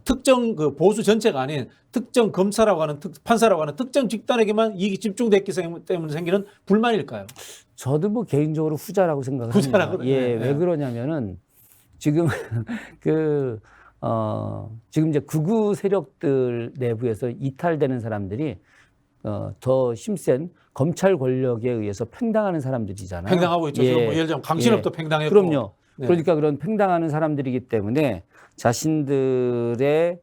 특정 그 보수 전체가 아닌 특정 검사라고 하는 판사라고 하는 특정 집단에게만 이익이 집중됐기 때문에 생기는 불만일까요? 저도 뭐 개인적으로 후자라고 생각합니다. 후자라고, 예, 네, 네. 왜 그러냐면은 지금 지금 이제 극우 세력들 내부에서 이탈되는 사람들이 더 힘센 검찰 권력에 의해서 팽당하는 사람들이잖아요. 팽당하고 있죠. 예. 지금 뭐 예를 들면 강신업도 팽당했고. 그럼요. 네. 그러니까 그런 팽당하는 사람들이기 때문에 자신들의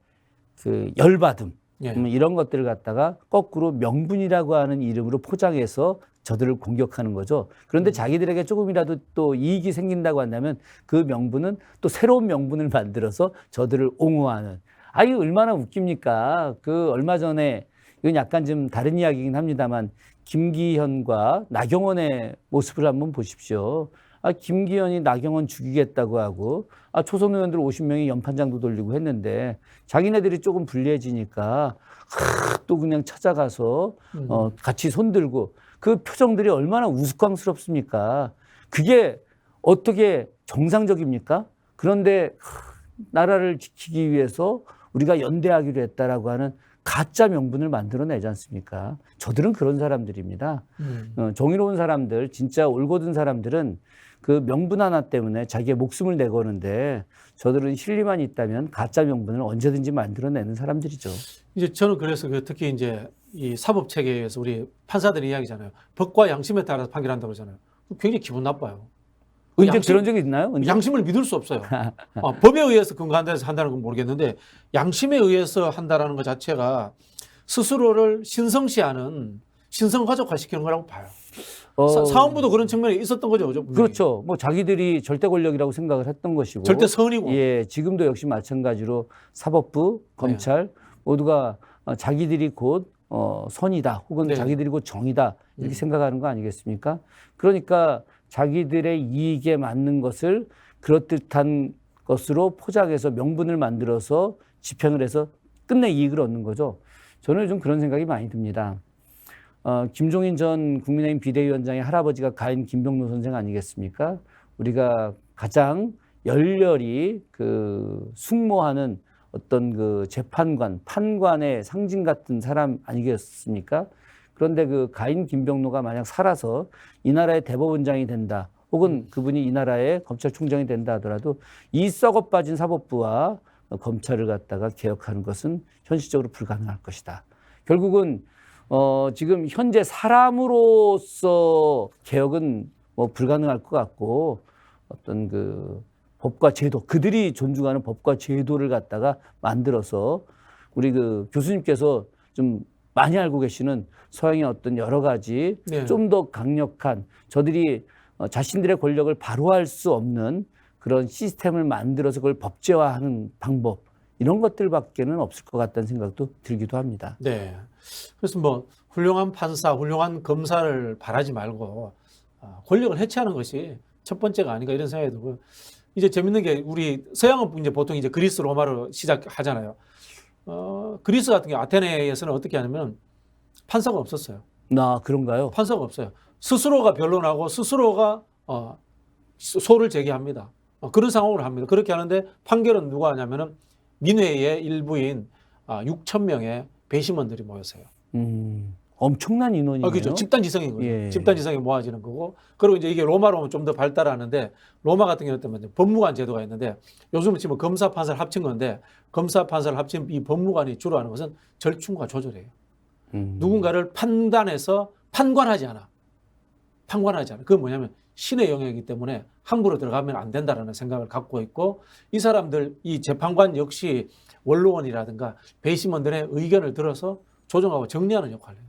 그 열받음 예. 이런 것들을 갖다가 거꾸로 명분이라고 하는 이름으로 포장해서 저들을 공격하는 거죠. 그런데 자기들에게 조금이라도 또 이익이 생긴다고 한다면 그 명분은 또 새로운 명분을 만들어서 저들을 옹호하는. 아, 이거 얼마나 웃깁니까? 그 얼마 전에 이건 약간 좀 다른 이야기이긴 합니다만 김기현과 나경원의 모습을 한번 보십시오. 아, 김기현이 나경원 죽이겠다고 하고 초선 의원들 50명이 연판장도 돌리고 했는데 자기네들이 조금 불리해지니까 또 그냥 찾아가서 같이 손들고 그 표정들이 얼마나 우스꽝스럽습니까? 그게 어떻게 정상적입니까? 그런데 나라를 지키기 위해서 우리가 연대하기로 했다라고 하는 가짜 명분을 만들어내지 않습니까? 저들은 그런 사람들입니다. 정의로운 사람들, 진짜 올곧은 사람들은 그 명분 하나 때문에 자기의 목숨을 내거는데 저들은 실리만 있다면 가짜 명분을 언제든지 만들어내는 사람들이죠. 이제 저는 그래서 특히 이제 이 사법 체계에서 우리 판사들이 이야기잖아요. 법과 양심에 따라서 판결한다고 그러잖아요. 굉장히 기분 나빠요. 언제 그런 적이 있나요? 언제? 양심을 믿을 수 없어요. 법에 의해서 근거한다는 건 모르겠는데 양심에 의해서 한다라는 것 자체가 스스로를 신성시하는 신성가족화 시키는 거라고 봐요. 사원부도 그런 측면이 있었던 거죠. 분명히. 그렇죠. 뭐 자기들이 절대 권력이라고 생각을 했던 것이고. 절대 선이고. 예, 지금도 역시 마찬가지로 사법부, 검찰 모두가 자기들이 곧 선이다 혹은 네. 자기들이 곧 정이다 이렇게 생각하는 거 아니겠습니까? 그러니까 자기들의 이익에 맞는 것을 그럴듯한 것으로 포장해서 명분을 만들어서 집행을 해서 끝내 이익을 얻는 거죠. 저는 요즘 그런 생각이 많이 듭니다. 김종인 전 국민의힘 비대위원장의 할아버지가 가인 김병로 선생 아니겠습니까? 우리가 가장 열렬히 그 숙모하는 어떤 그 재판관, 판관의 상징 같은 사람 아니겠습니까? 그런데 그 가인 김병로가 만약 살아서 이 나라의 대법원장이 된다, 혹은 그분이 이 나라의 검찰총장이 된다 하더라도 이 썩어 빠진 사법부와 검찰을 갖다가 개혁하는 것은 현실적으로 불가능할 것이다. 결국은 지금 현재 사람으로서 개혁은 뭐 불가능할 것 같고 어떤 그 법과 제도, 그들이 존중하는 법과 제도를 갖다가 만들어서 우리 그 교수님께서 좀 많이 알고 계시는 서양의 어떤 여러 가지 네. 좀 더 강력한 저들이 자신들의 권력을 바로할 수 없는 그런 시스템을 만들어서 그걸 법제화하는 방법, 이런 것들밖에는 없을 것 같다는 생각도 들기도 합니다. 네. 그래서 뭐 훌륭한 판사, 훌륭한 검사를 바라지 말고 권력을 해체하는 것이 첫 번째가 아닌가 이런 생각이 들고요. 이제 재밌는 게 우리 서양은 이제 보통 이제 그리스 로마로 시작하잖아요. 그리스 같은 경우 아테네에서는 어떻게 하냐면 판사가 없었어요. 그런가요? 판사가 없어요. 스스로가 변론하고 스스로가 소를 제기합니다. 그런 상황으로 합니다. 그렇게 하는데 판결은 누가 하냐면은 민회의 일부인 6천 명의 배심원들이 모였어요. 엄청난 인원이네요. 그렇죠. 집단지성인 거죠. 예. 집단지성이 모아지는 거고. 그리고 이제 이게 로마로 오면 좀 더 발달하는데 로마 같은 경우는 때문에 법무관 제도가 있는데 요즘은 지금 검사 판사를 합친 건데 검사 판사를 합친 이 법무관이 주로 하는 것은 절충과 조절이에요. 누군가를 판단해서 판관하지 않아. 그건 뭐냐면 신의 영역이기 때문에 함부로 들어가면 안 된다라는 생각을 갖고 있고 이 사람들, 이 재판관 역시 원로원이라든가 배심원들의 의견을 들어서 조정하고 정리하는 역할을 해요.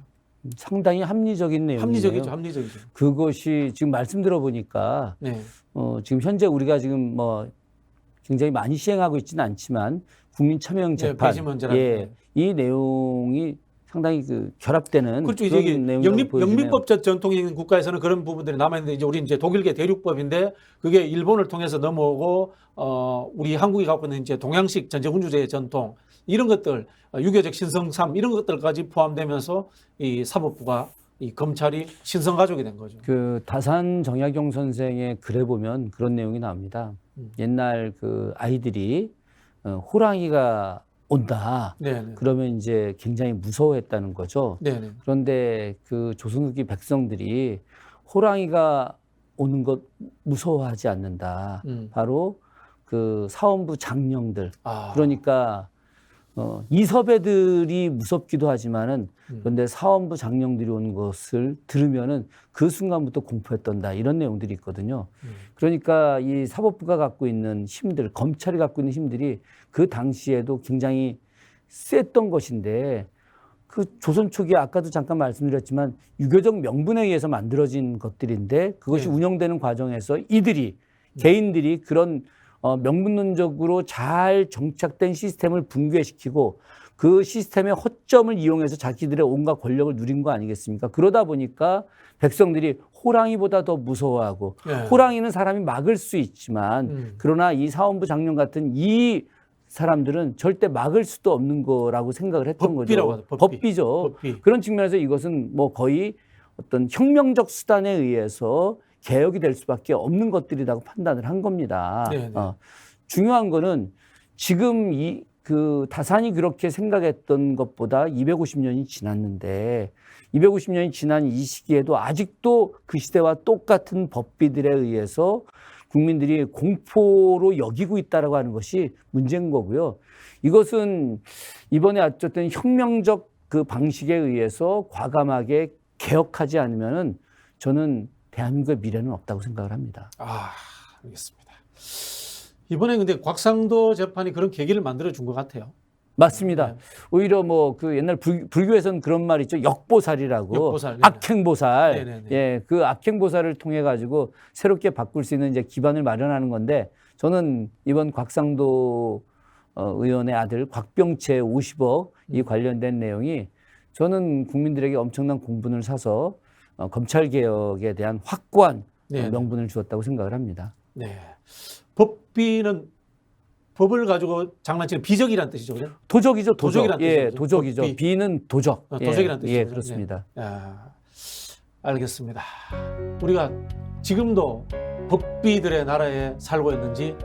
상당히 합리적인 내용이에요. 합리적이죠. 그것이 지금 말씀 들어보니까 네. 지금 현재 우리가 지금 뭐 굉장히 많이 시행하고 있지는 않지만 국민참여형 재판, 배심원제라는 이 내용이 상당히 그 결합되는 그렇죠. 그런 이게 내용이라고 보여지네요. 영미법 전통이 있는 국가에서는 그런 부분들이 남아있는데 이제 우리 이제 독일계 대륙법인데 그게 일본을 통해서 넘어오고 우리 한국이 갖고 있는 이제 동양식 전제군주제의 전통 이런 것들 유교적 신성삼 이런 것들까지 포함되면서 이 사법부가 이 검찰이 신성가족이 된 거죠. 그 다산 정약용 선생의 글에 보면 그런 내용이 나옵니다. 옛날 그 아이들이 호랑이가 온다. 네네. 그러면 이제 굉장히 무서워했다는 거죠. 네네. 그런데 그 조선후기 백성들이 호랑이가 오는 것 무서워하지 않는다. 바로 그 사원부 장령들. 그러니까 이섭애들이 무섭기도 하지만은 그런데 사원부 장령들이 오는 것을 들으면은 그 순간부터 공포에 떤다 이런 내용들이 있거든요. 그러니까 이 사법부가 갖고 있는 힘들, 검찰이 갖고 있는 힘들이 그 당시에도 굉장히 셌던 것인데 그 조선 초기에 아까도 잠깐 말씀드렸지만 유교적 명분에 의해서 만들어진 것들인데 그것이 운영되는 과정에서 이들이 개인들이 그런 명분론적으로 잘 정착된 시스템을 붕괴시키고 그 시스템의 허점을 이용해서 자기들의 온갖 권력을 누린 거 아니겠습니까? 그러다 보니까 백성들이 호랑이보다 더 무서워하고 호랑이는 사람이 막을 수 있지만 그러나 이 사원부 장령 같은 이 사람들은 절대 막을 수도 없는 거라고 생각을 했던 법비라고 거죠. 하죠, 법비. 법비죠. 법비. 그런 측면에서 이것은 뭐 거의 어떤 혁명적 수단에 의해서 개혁이 될 수밖에 없는 것들이라고 판단을 한 겁니다. 중요한 거는 지금 그 다산이 그렇게 생각했던 것보다 250년이 지났는데 250년이 지난 이 시기에도 아직도 그 시대와 똑같은 법비들에 의해서 국민들이 공포로 여기고 있다라고 하는 것이 문제인 거고요. 이것은 이번에 어쨌든 혁명적 그 방식에 의해서 과감하게 개혁하지 않으면은 저는 대한민국의 미래는 없다고 생각을 합니다. 알겠습니다. 이번에 근데 곽상도 재판이 그런 계기를 만들어 준 것 같아요. 맞습니다. 오히려 뭐 그 옛날 불교에서는 그런 말 있죠. 역보살이라고. 역보살. 악행보살. 예, 그 악행보살을 통해 가지고 새롭게 바꿀 수 있는 이제 기반을 마련하는 건데 저는 이번 곽상도 의원의 아들 곽병채 50억 이 관련된 내용이 저는 국민들에게 엄청난 공분을 사서 검찰 개혁에 대한 확고한 명분을 주었다고 생각을 합니다. 네. 법비는 법을 가지고 장난치는 비적이란 뜻이죠, 그죠? 도적이죠, 도적. 도적이란 예, 뜻이죠. 도적이죠. 법비. 비는 도적. 도적이란 뜻이죠. 예, 그렇습니다. 알겠습니다. 우리가 지금도 법비들의 나라에 살고 있는지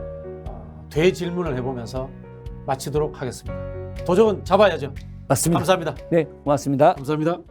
되질문을 해보면서 마치도록 하겠습니다. 도적은 잡아야죠. 맞습니다. 감사합니다. 네, 고맙습니다. 감사합니다.